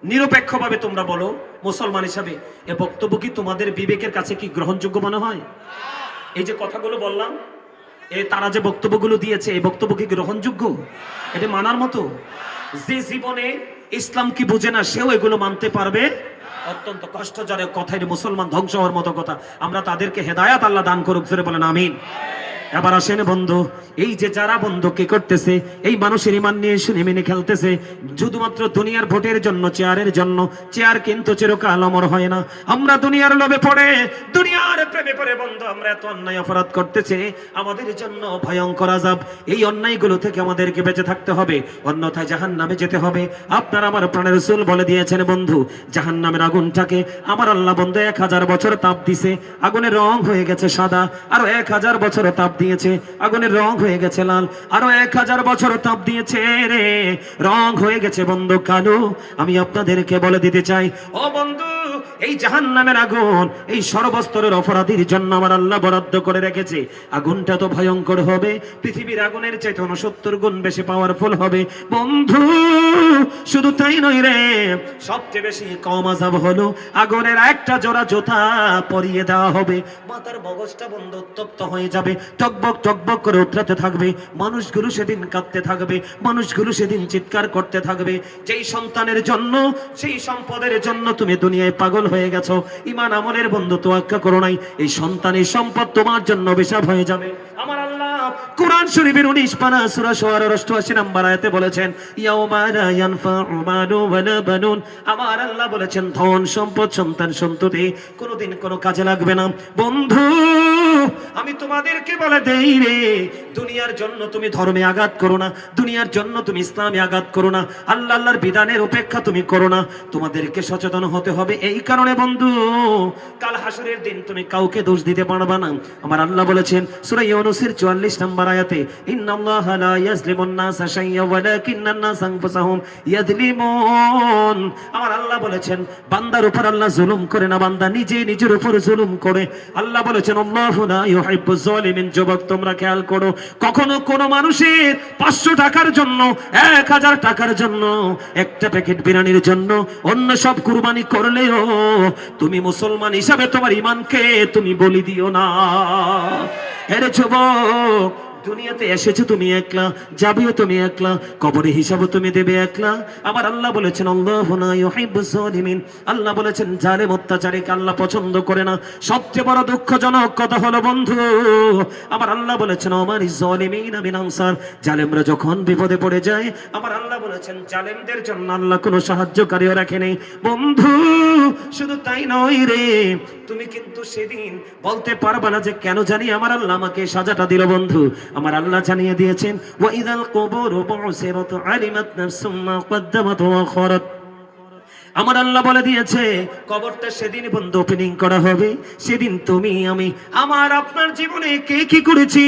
নিরপেক্ষভাবে তোমরা বলো, মুসলমান হিসাবে এ বক্তব্য কি তোমাদের বিবেকের কাছে কি গ্রহণযোগ্য মনে হয়? এই যে কথাগুলো বললাম, তারা যে বক্তব্যগুলো দিয়েছে, এই বক্তব্য কি গ্রহণযোগ্য? এটা মানার মতো? যে জীবনে ইসলাম কি বুঝে না সেও এগুলো মানতে পারবে? অত্যন্ত কষ্টজনক কথা, এটা মুসলমান ধ্বংস হওয়ার মতো কথা। আমরা তাদেরকে হেদায়াত আল্লাহ দান করুক, জোরে বলেন আমিন। এবার আসেন বন্ধু, এই যে যারা বন্ধু কি করতেছে, এই মানুষের ইমান নিয়ে শুনে মেনে খেলতেছে শুধুমাত্র দুনিয়ার ভোটের জন্য, চেয়ারের জন্য। চেয়ার কিন্তু চিরকাল অমর হয় না। আমরা দুনিয়ার লোভে পড়ে, দুনিয়ার প্রেমে পড়ে বন্ধু আমরা এত অন্যায় অপরাধ করতেছে, আমাদের জন্য ভয়ঙ্কর আযাব। এই অন্যায়গুলো থেকে আমাদেরকে বেঁচে থাকতে হবে, অন্যথায় জাহান্নামে যেতে হবে। আপনার আমার প্রাণের রাসূল বলে দিয়েছেন বন্ধু, জাহান্নামের আগুনটাকে আমার আল্লাহ বন্ধু 1000 বছর তাপ দিছে, আগুনের রং হয়ে গেছে সাদা, আর 1000 বছর তাপ দিয়েছে, আগুনের রং হয়ে গেছে লাল। আরো 1000 বছর তাপ দিয়েছে রে, রং হয়ে গেছে বন্ধু কালো। আমি আপনাদেরকে বলে দিতে চাই ও বন্ধু, এই জাহান্নামের আগুন এই সর্বস্তরের অপরাধীর জন্য আমার আল্লাহ বরাদ্দ করে রেখেছে। আগুনটা তো ভয়ঙ্কর হবে, পৃথিবীর আগুনের চাইতে 69 গুণ বেশি পাওয়ারফুল হবে বন্ধু। শুধু তাই নয় রে, সবচেয়ে বেশি কম আযাব হলো আগুনের একটা জোড়া জুতা পরিয়ে দেওয়া হবে। মাথার মগজটা বন্ধু উত্তপ্ত হয়ে যাবে, টকবক টকবক করে উতরাতে থাকবে। মানুষগুলো সেদিন কাঁদতে থাকবে, মানুষগুলো সেদিন চিৎকার করতে থাকবে। যেই সন্তানের জন্য, সেই সম্পদের জন্য তুমি দুনিয়ায় পাগল হয়ে গেছো, ঈমান আমলের বন্ধু তোয়াক্কা করো নাই, এই সন্তানের সম্পদ তোমার জন্য অভিশাপ হয়ে যাবে। আমার আল্লাহ কোরআন শরীফের 19 পারা সূরা শুআরার 88 নম্বর আয়াতে বলেছেন, ইয়াউমা লা ইয়ানফাউ মালু ওয়ালা বানুন। আমার আল্লাহ বলেছেন ধন সম্পদ সন্তান সন্ততি কোনোদিন কোনো কাজে লাগবে না। বন্ধু আমি তোমাদেরকে বলে দেই রে, দুনিয়ার জন্য তুমি ধর্মে আঘাত করো না, দুনিয়ার জন্য তুমি ইসলামে আঘাত করো না, আল্লাহর বিধানের উপেক্ষা তুমি করো না। তোমাদেরকে সচেতন হতে হবে। এই কারণে বন্ধু কাল হাসরের দিন তুমি কাউকে দোষ দিতে পারবে না। আমার আল্লাহ বলেছেন সূরা ইউনূসের 44 নম্বর আয়াতে, ইন্নাল্লাহা লা ইয়াজলিমুন নাসা শাইয়্যা ওয়ালাকিন্নান নাসা আনফুসাহুম ইয়াজলিমুন। আমার আল্লাহ বলেছেন বান্দার উপর আল্লাহ জুলুম করে না, বান্দা নিজে নিজের উপর জুলুম করে। আল্লাহ বলেছেন আল্লাহু লা ইউহিব্বুজ জালিমিন। যুবক তোমরা খেয়াল করো, কখনো কোন মানুষের 500 টাকার জন্য, 1000 টাকার জন্য, একটা প্যাকেট বিরিয়ানির জন্য অন্য সব কুরবানি করলেও তুমি মুসলমান হিসাবে তোমার ঈমানকে তুমি বলি দিও না। আরে যুবক, দুনিয়াতে এসেছো তুমি একলা, যাবেও তুমি একলা, কবরে হিসাবও তুমি দেবে একলা। আমার আল্লাহ বলেছেন আল্লাহু লা ইউহিব্বুজ জালিমিন। আল্লাহ বলেছেন জালেম অত্যাচারীকে আল্লাহ পছন্দ করে না। সবচেয়ে বড় দুঃখজনক কথা হলো বন্ধু, আমার আল্লাহ বলেছেন আমার জালিমিনা মিন আনসার। জালেমরা যখন বিপদে পড়ে যায়, আমার আল্লাহ বলেছেন জালেমদের জন্য আল্লাহ কোনো সাহায্যকারীও রাখে নেই বন্ধু। শুধু তাই নয় রে, তুমি কিন্তু সেদিন বলতে পারবে না যে কেন জানি আমার আল্লাহ আমাকে সাজাটা দিল। বন্ধু আমার আল্লাহ জানিয়ে দিয়েছেন ওয়া ইযাল কুবুরু বু'সিরাত আলিমাত নাফসুম মা কদ্দামাত ওয়া আখারাত। আমার আল্লাহ বলে দিয়েছে কবরটা সেদিন বন্ধ ওপেনিং করা হবে। সেদিন তুমি আমি আমার আপনার জীবনে কে কি করেছি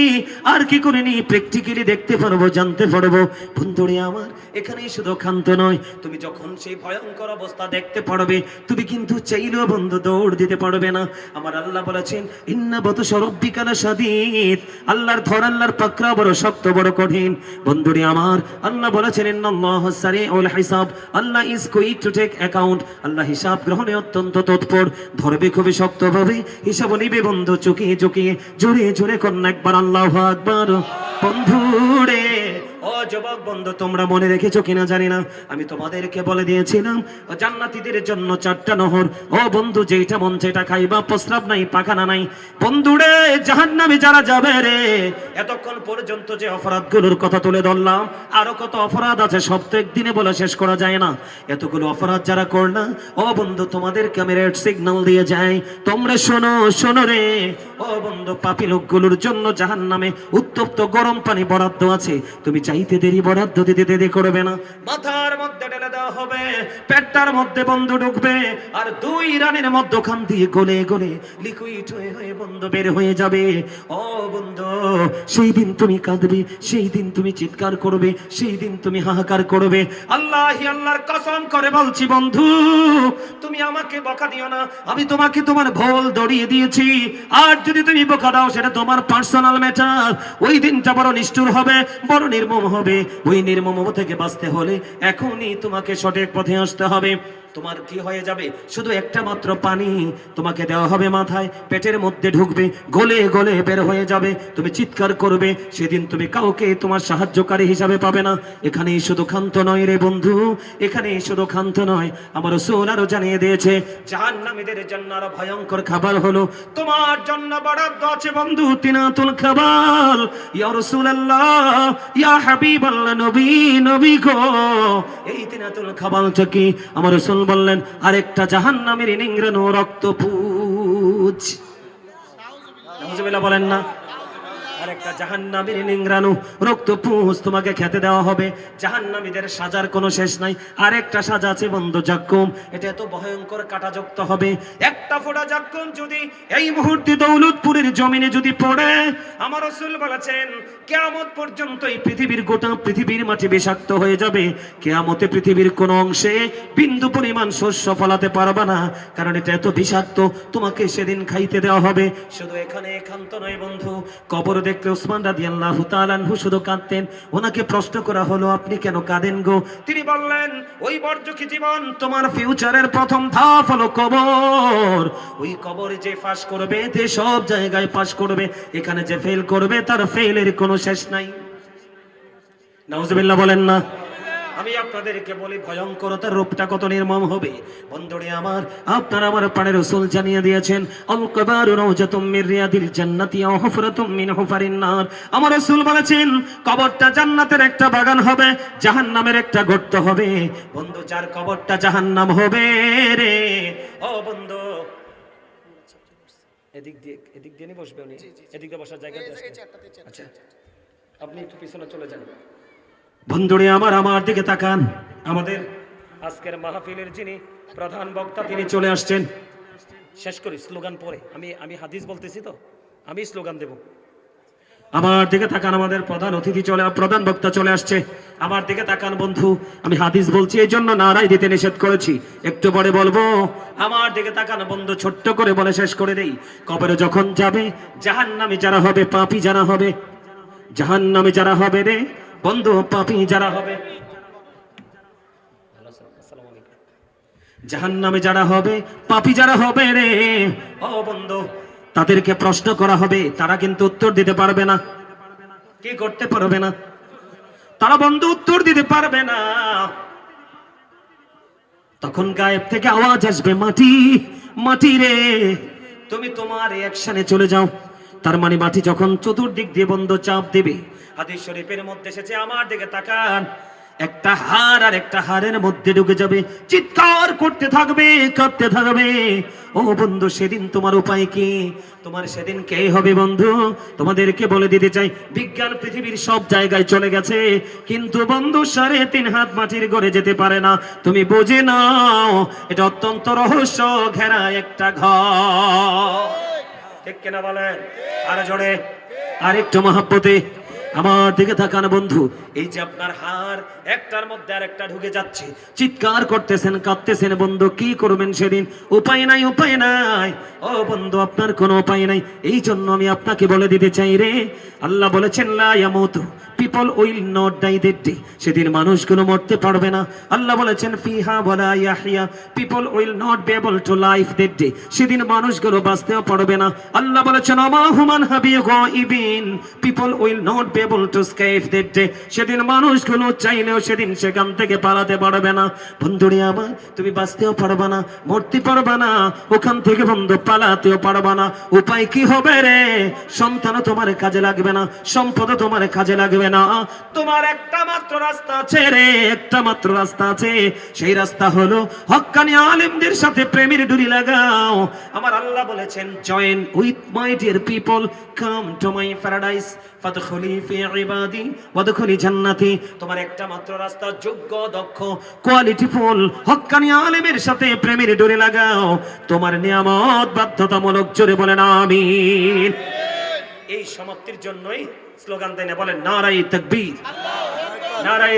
আর কি করিনি প্র্যাকটিক্যালি দেখতে পারবো, জানতে পারবো। বন্ধুরে আমার, এখানেই শুধু ক্ষান্ত নয়, তুমি যখন সেই ভয়ঙ্কর অবস্থা দেখতে পারবে, তুমি কিন্তু চাইলেও বন্ধু দৌড় দিতে পারবে না। আমার আল্লাহ বলেছেন ইন্না বাতশা রাব্বিকা লাশাদীদ। আল্লাহর ধর, আল্লাহর পাকড়া বড় শক্ত, বড় কঠিন। বন্ধুরে আমার, আল্লাহ বলেছেন ইন্নাল্লাহা সারিউল হিসাব। Allah is quick to take account. Allah হিসাব গ্রহণে অত্যন্ত তৎপর, ধরবে খুবই শক্তভাবে, হিসাব নিবে বন্ধু চুকিয়ে চুকিয়ে। জোরে জোরে কন্যা একবার আল্লাহু আকবার। বন্ধুরে ও যুবক বন্ধু, তোমরা মনে রেখেছো কিনা জানি না, আমি তোমাদেরকে বলে দিয়েছিলাম জান্নাতীদের জন্য 4টা নহর। ও বন্ধু, যেটা মন সেটা খাইবা, প্রস্রাব নাই, পাখানা নাই। বন্ধুরে জাহান্নামে যারা যাবে রে, এতক্ষণ পর্যন্ত যে অপরাধগুলোর কথা তুলে ধরলাম, আরো কত অপরাধ আছে সব তো একদিনে বলে শেষ করা যায় না। এতগুলো অপরাধ যারা করলা, ও বন্ধু তোমাদেরকে আমি রেড সিগন্যাল দিয়ে যাই, তোমরা শোনো শোনো রে। ও বন্ধু, পাপী লোকগুলোর জন্য জাহান্নামে উত্তপ্ত গরম পানি বরাদ্দ আছে। তুমি চাইতে দেরি বরাদ্দ দিতে দেরি করবে না। মাথার মধ্যে ঢেলে দেওয়া হবে, পেটটার মধ্যে বন্ধু ঢুকবে, আর 2 রানের মধ্যখান দিয়ে গলে গলে লিকুইড হয়ে হয়ে বন্ধু বের হয়ে যাবে। ও বন্ধু, সেই দিন তুমি কাঁদবে, সেই দিন তুমি চিৎকার করবে, সেই দিন তুমি হাহাকার করবে। আল্লাহি আল্লাহর কসম করে বলছি বন্ধু, তুমি আমাকে বকা দিও না, আমি তোমাকে তোমার ভুল ধরিয়ে দিয়েছি। আর যদি তুমি বকা দাও, সেটা তোমার পার্সোনাল ম্যাটার। ওই দিনটা বড় নিষ্ঠুর হবে, বড় নির্মম হবে। ওই নির্মম থেকে বাঁচতে হলে এখনই তোমাকে সঠিক পথে আসতে হবে। তোমার কি হয়ে যাবে, শুধু একটা মাত্র পানি তোমাকে দেওয়া হবে মাথায়, পেটের মধ্যে ঢুকবে, গলে গলে বের হয়ে যাবে। তুমি চিৎকার করবে, সেদিন তুমি কাউকে তোমার সাহায্যকারী হিসাবে পাবে না। এখানেই শুধু ক্ষান্ত নয় রে বন্ধু, এখানেই শুধু ক্ষান্ত নয়, আমার রাসূল আরো জানিয়ে দিয়েছে জাহান্নামীদের জন্য আরো ভয়ঙ্কর খাবার হলো তোমার জন্য বরাদ্দ আছে বন্ধু, তিনাতুল খাবার। ইয়া রাসূলুল্লাহ, ইয়া হাবিবাল্লাহ, নবী নবী গো, এই তিনাতুল খাবারটা কি? আমার রাসূল বললেন আরেকটা জাহান্নামের নিংড়ানো রক্তপুঞ্জ। নাউজুবিল্লাহ বলেন না। আর একটা জাহান্নামীর নিংড়ানো রক্তপুঞ্জ তোমাকে খেতে দেওয়া হবে। জাহান্নামীদের সাজার কোনো শেষ নাই। আর একটা সাজা আছে বন্ধু, জাক্কুম। এটা এত ভয়ঙ্কর কাঁটাযুক্ত হবে, একটা ফোঁটা জাক্কুম যদি এই মুহূর্তে দৌলতপুরের জমিনে যদি পড়ে, আমার রাসূল বলেছেন কিয়ামত পর্যন্ত এই পৃথিবীর গোটা পৃথিবীর মাটি বিষাক্ত হয়ে যাবে। কিয়ামতে পৃথিবীর কোন অংশে বিন্দু পরিমাণ শস্য ফলাতে পারবে না, কারণ এটা এত বিষাক্ত, তোমাকে সেদিন খাইতে দেওয়া হবে। শুধু এখানে একান্ত নয় বন্ধু, কবর দেখলে ওসমান রাদিয়াল্লাহু তাআলা আনহু শুধু কাঁদতেন। ওনাকে প্রশ্ন করা হলো, আপনি কেন কাঁদেন গো? তিনি বললেন, ওই বর্জকি জীবন, তোমার ফিউচারের প্রথম ধাপ হলো কবর। ওই কবরে যে ফাঁস করবে, যে সব জায়গায় পাস করবে, এখানে যে ফেল করবে, তার ফেলের কোনো শেষ নাই। নাউজুবিল্লাহ বলেন না। আমি আপনাদেরকে বলি ভয়ঙ্করতার রূপটা কত নির্মম হবে। বন্ধুরে আমার, আপনার আমার পাড়ের রাসূল জানিয়ে দিয়েছেন, আল কবরু রাউজাতুম মির রিয়াদিল জান্নাতি ওয়া হুফরাতুম মিন হুফারিন নার। আমার রাসূল বলেছেন কবরটা জান্নাতের একটা বাগান হবে, জাহান্নামের একটা গর্ত হবে। বন্ধু, যার কবরটা জাহান্নাম হবে রে, ও বন্ধু, এদিক দিয়ে নি বসবে উনি, এদিক দিয়ে বসার জায়গা আছে। আচ্ছা, আপনি একটু পিছনে চলে যান। বন্ধুরে আমার, আমার দিকে তাকান। আমাদের আজকের মাহফিলের যিনি প্রধান বক্তা, তিনি চলে আসছেন। শেষ করি স্লোগান পরে, আমি হাদিস বলতেছি তো, আমি স্লোগান দেব। আমার দিকে তাকান, আমাদের প্রধান অতিথি প্রধান বক্তা চলে আসছে। আমার দিকে তাকান বন্ধু, আমি হাদিস বলছি এই জন্য নারাই দিতে নিষেধ করেছি, একটু পরে বলবো। আমার দিকে তাকান বন্ধু, ছোট্ট করে বলে শেষ করে দেই। কবরে যখন যাবে, জাহান্নামী যারা হবে, পাপী যারা হবে, জাহান্নামী যারা হবে রে বন্ধু, পাপী যারা হবে, জাহান্নামে যারা হবে, পাপী যারা হবে রে, ও বন্ধু, তাদেরকে প্রশ্ন করা হবে। তারা কিন্তু উত্তর দিতে পারবে না। কি করতে পারবে না? তারা বন্ধু উত্তর দিতে পারবে না। তখন গায়েব থেকে আওয়াজ আসবে, মাটি, মাটি রে, তুমি তোমার অ্যাকশনে চলে যাও। তার মানে মাটি যখন চতুর্দিক দিয়ে বন্ধু চাপ দেবে, হাদিস শরীফের মধ্যে এসেছে, আমার দিকে তাকান, একটা হাড় আর একটা হাড়ের মধ্যে ঢুকে যাবে, চিৎকার করতে থাকবে, কাঁদতে থাকবে। ও বন্ধু, সেদিন তোমার উপায় কি? তোমার সেদিন কে হবে বন্ধু? তোমাদেরকে বলে দিতে চাই, বিজ্ঞান পৃথিবীর সব জায়গায় চলে গেছে, কিন্তু বন্ধু 3.5 হাত মাটির ঘরে যেতে পারে না। তুমি বুঝে নাও, এটা অত্যন্ত রহস্য ঘেরা একটা ঘর। ঠিক কিনা বলেন? আর জোরে, আর একটু মহব্বতে আমার দিকে তাকান বন্ধু। এই যে আপনার হাড়, একটার মধ্যে আর একটা ঢুকে যাচ্ছে, চিৎকার করতেছেন, কাঁদতেছেন বন্ধু, কি করবেন সেদিন? উপায় নাই, উপায় নাই। ও বন্ধু, আপনার কোনো উপায় নাই। এই জন্য আমি আপনাকে বলে দিতে চাই রে, আল্লাহ বলেছেন লা ইয়ামুতু, people will not die that day, সেদিন মানুষগুলো মরতে পারবে না। আল্লাহ বলেছেন ফিহা ওয়ালা ইয়াহইয়া, people will not be able to life that day, সেদিন মানুষগুলো বাঁচতেও পারবে না। আল্লাহ বলেছেন আমা হুমান হাবি গায়িবিন, people will not be able to escape that day, সেদিন মানুষগুলো চাইলেও সেদিন সেখান থেকে পালাতে পারবে না। বন্ধুরে আমার, তুমি বাঁচতেও পারবে না, মরতে পারবে না, ওখান থেকে বন্ধু পালাতেও পারবে না। উপায় কি হবে রে? সন্তানও তোমার কাজে লাগবে না, সম্পদও তোমার কাজে লাগবে না। তোমার একটা মাত্র রাস্তা আছে রে, একটা মাত্র রাস্তা আছে। সেই রাস্তা হলো হক্কানি আলেমদের সাথে প্রেমের ডুরি লাগাও। আমার আল্লাহ বলেছেন, join with my dear people, come to my paradise, ফাদখুলি ফি ইবাদি ওয়াদখুলি জান্নাতি। তোমার একটা মাত্র রাস্তা, যোগ্য, দক্ষ, কোয়ালিটিফুল হক্কানি আলেমের সাথে প্রেমের ডুরি লাগাও। তোমার নিয়ামত বাধ্যতামূলক, জোরে বলেন আমিন। এই সমাপ্তির জন্যই স্লোগান দেন, বলেন নারায়ে তাকবীর, নারায়ে